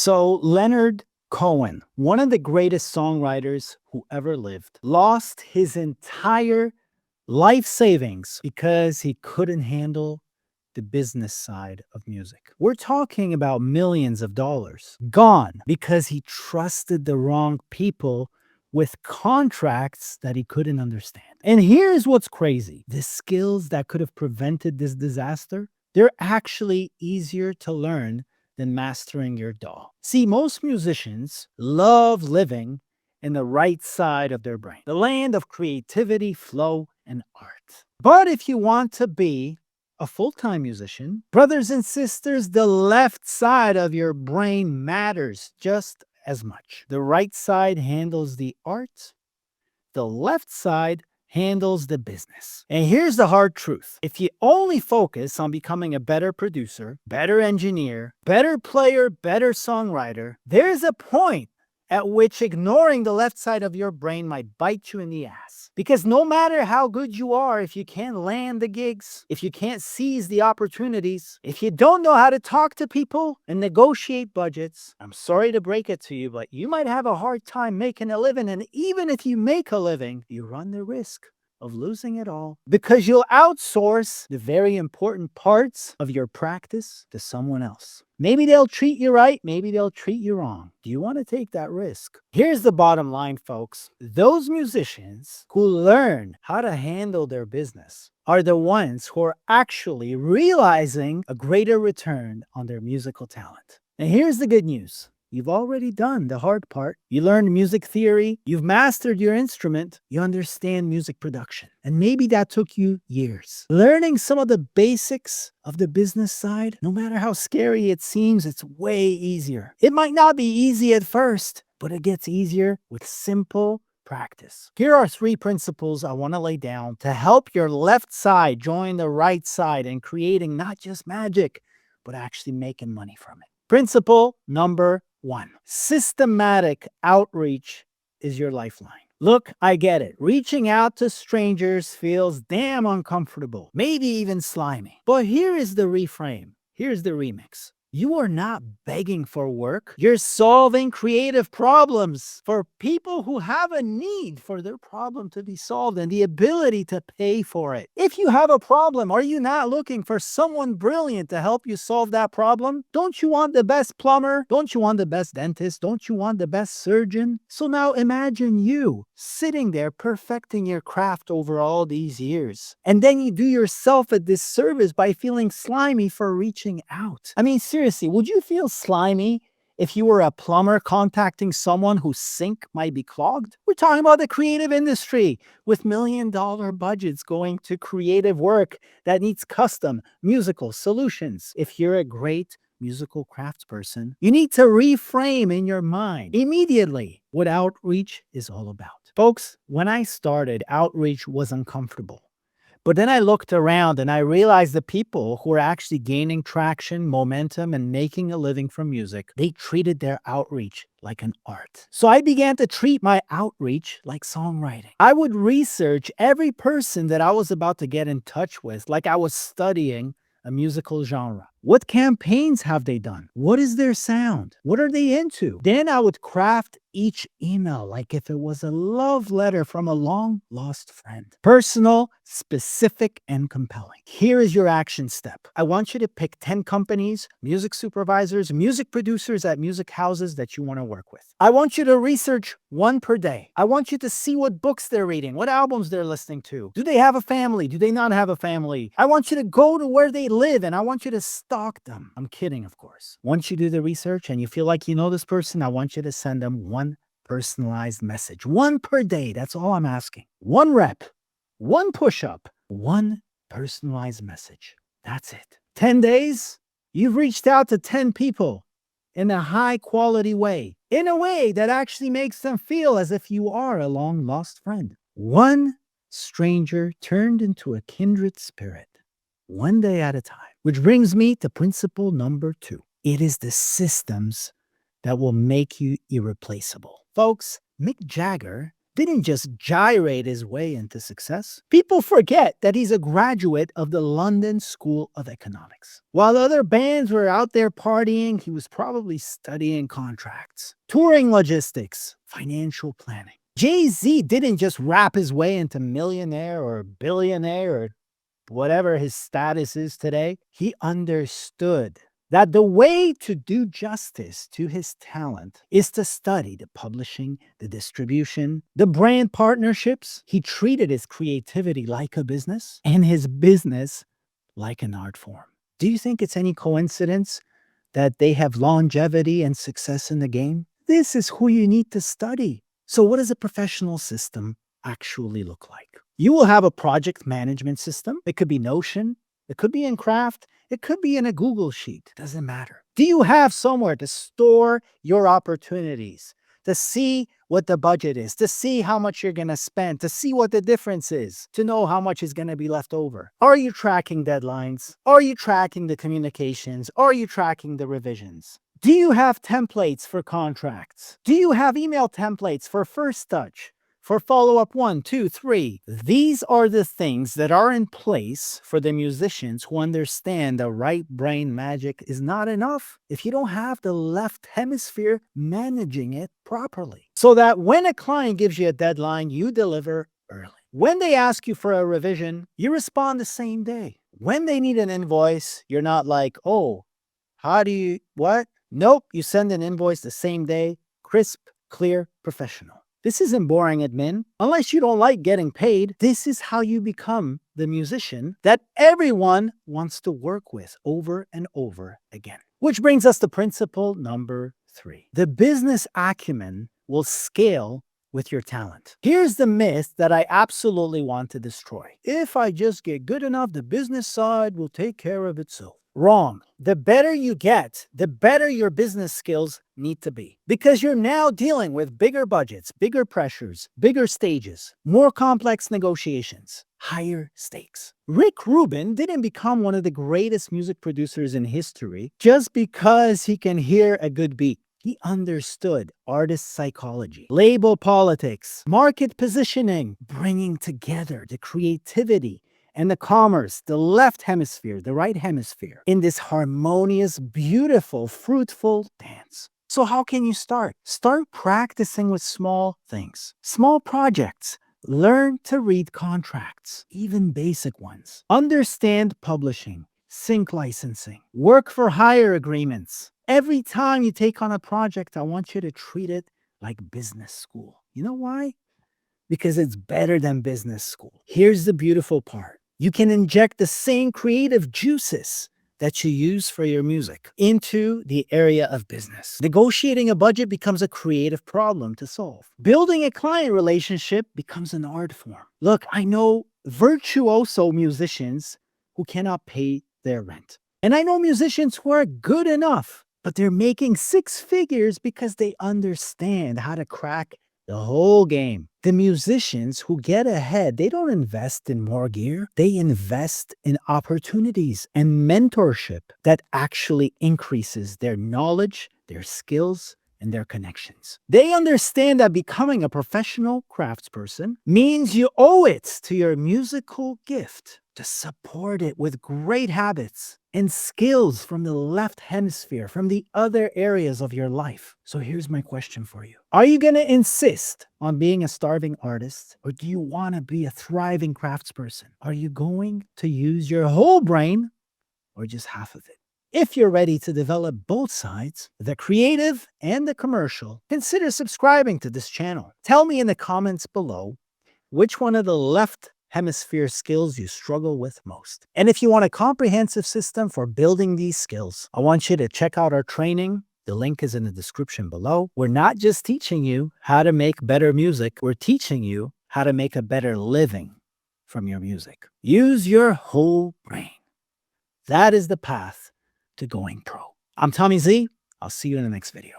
So, Leonard Cohen, one of the greatest songwriters who ever lived, lost his entire life savings because he couldn't handle the business side of music. We're talking about millions of dollars gone because he trusted the wrong people with contracts that he couldn't understand. And here's what's crazy: the skills that could have prevented this disaster, they're actually easier to learn than mastering your DAW. See, most musicians love living in the right side of their brain, the land of creativity, flow, and art. But if you want to be a full-time musician, brothers and sisters, the left side of your brain matters just as much. The right side handles the art, the left side handles the business. And here's the hard truth: if you only focus on becoming a better producer, better engineer, better player, better songwriter, there's a point at which ignoring the left side of your brain might bite you in the ass. Because no matter how good you are, if you can't land the gigs, if you can't seize the opportunities, if you don't know how to talk to people and negotiate budgets, I'm sorry to break it to you, but you might have a hard time making a living. And even if you make a living, you run the risk of losing it all because you'll outsource the very important parts of your practice to someone else. Maybe they'll treat you right, maybe they'll treat you wrong. Do you want to take that risk? Here's the bottom line, folks. Those musicians who learn how to handle their business are the ones who are actually realizing a greater return on their musical talent. And here's the good news: you've already done the hard part. You learned music theory, you've mastered your instrument, you understand music production. And maybe that took you years. Learning some of the basics of the business side, no matter how scary it seems, it's way easier. It might not be easy at first, but it gets easier with simple practice. Here are 3 principles I want to lay down to help your left side join the right side in creating not just magic, but actually making money from it. Principle number 1: systematic outreach is your lifeline. Look, I get it. Reaching out to strangers feels damn uncomfortable, maybe even slimy. But here is the reframe. Here's the remix. You are not begging for work. You're solving creative problems for people who have a need for their problem to be solved and the ability to pay for it. If you have a problem, are you not looking for someone brilliant to help you solve that problem? Don't you want the best plumber? Don't you want the best dentist? Don't you want the best surgeon? So now imagine you sitting there perfecting your craft over all these years. And then you do yourself a disservice by feeling slimy for reaching out. I mean, seriously, would you feel slimy if you were a plumber contacting someone whose sink might be clogged? We're talking about the creative industry with $1 million budgets going to creative work that needs custom musical solutions. If you're a great musical craftsperson, you need to reframe in your mind immediately what outreach is all about. Folks, when I started, outreach was uncomfortable. But then I looked around and I realized the people who are actually gaining traction, momentum, and making a living from music, they treated their outreach like an art. So I began to treat my outreach like songwriting. I would research every person that I was about to get in touch with like I was studying a musical genre. What campaigns have they done? What is their sound? What are they into? Then I would craft each email like if it was a love letter from a long lost friend. Personal, specific, and compelling. Here is your action step. I want you to pick 10 companies, music supervisors, music producers at music houses that you want to work with. I want you to research one per day. I want you to see what books they're reading, what albums they're listening to. Do they have a family? Do they not have a family? I want you to go to where they live and I want you to stalk them. I'm kidding, of course. Once you do the research and you feel like you know this person, I want you to send them one personalized message. One per day. That's all I'm asking. One rep, one push-up, one personalized message. That's it. 10 days, you've reached out to 10 people in a high-quality way, in a way that actually makes them feel as if you are a long-lost friend. One stranger turned into a kindred spirit, one day at a time. Which brings me to principle number 2. It is the systems that will make you irreplaceable. Folks, Mick Jagger didn't just gyrate his way into success. People forget that he's a graduate of the London School of Economics. While other bands were out there partying, he was probably studying contracts, touring logistics, financial planning. Jay-Z didn't just rap his way into millionaire or billionaire or whatever his status is today. He understood that the way to do justice to his talent is to study the publishing, the distribution, the brand partnerships. He treated his creativity like a business and his business like an art form. Do you think it's any coincidence that they have longevity and success in the game? This is who you need to study. So what does a professional system actually look like? You will have a project management system. It could be Notion. It could be in Craft. It could be in a Google Sheet. Doesn't matter. Do you have somewhere to store your opportunities, to see what the budget is, to see how much you're going to spend, to see what the difference is, to know how much is going to be left over? Are you tracking deadlines? Are you tracking the communications? Are you tracking the revisions? Do you have templates for contracts? Do you have email templates for first touch? For follow-up 1, 2, 3. These are the things that are in place for the musicians who understand the right brain magic is not enough if you don't have the left hemisphere managing it properly. So that when a client gives you a deadline, you deliver early. When they ask you for a revision, you respond the same day. When they need an invoice, you're not like, oh, what? Nope, you send an invoice the same day, crisp, clear, professional. This isn't boring admin. Unless you don't like getting paid, this is how you become the musician that everyone wants to work with over and over again. Which brings us to principle number 3. The business acumen will scale with your talent. Here's the myth that I absolutely want to destroy. If I just get good enough, the business side will take care of itself. Wrong. The better you get, the better your business skills need to be. Because you're now dealing with bigger budgets, bigger pressures, bigger stages, more complex negotiations, higher stakes. Rick Rubin didn't become one of the greatest music producers in history just because he can hear a good beat. He understood artist psychology, label politics, market positioning, bringing together the creativity and the commerce, the left hemisphere, the right hemisphere, in this harmonious, beautiful, fruitful dance. So how can you start? Start practicing with small things, small projects. Learn to read contracts, even basic ones. Understand publishing, sync licensing, work for hire agreements. Every time you take on a project, I want you to treat it like business school. You know why? Because it's better than business school. Here's the beautiful part. You can inject the same creative juices that you use for your music into the area of business. Negotiating a budget becomes a creative problem to solve. Building a client relationship becomes an art form. Look, I know virtuoso musicians who cannot pay their rent. And I know musicians who are good enough, but they're making 6 figures because they understand how to crack the whole game. The musicians who get ahead, they don't invest in more gear. They invest in opportunities and mentorship that actually increases their knowledge, their skills, and their connections. They understand that becoming a professional craftsperson means you owe it to your musical gift to support it with great habits and skills from the left hemisphere, from the other areas of your life. So here's my question for you. Are you going to insist on being a starving artist, or do you want to be a thriving craftsperson? Are you going to use your whole brain or just half of it? If you're ready to develop both sides, the creative and the commercial, consider subscribing to this channel. Tell me in the comments below which one of the left hemisphere skills you struggle with most. And if you want a comprehensive system for building these skills, I want you to check out our training. The link is in the description below. We're not just teaching you how to make better music, we're teaching you how to make a better living from your music. Use your whole brain. That is the path to going pro. I'm Tommy Z. I'll see you in the next video.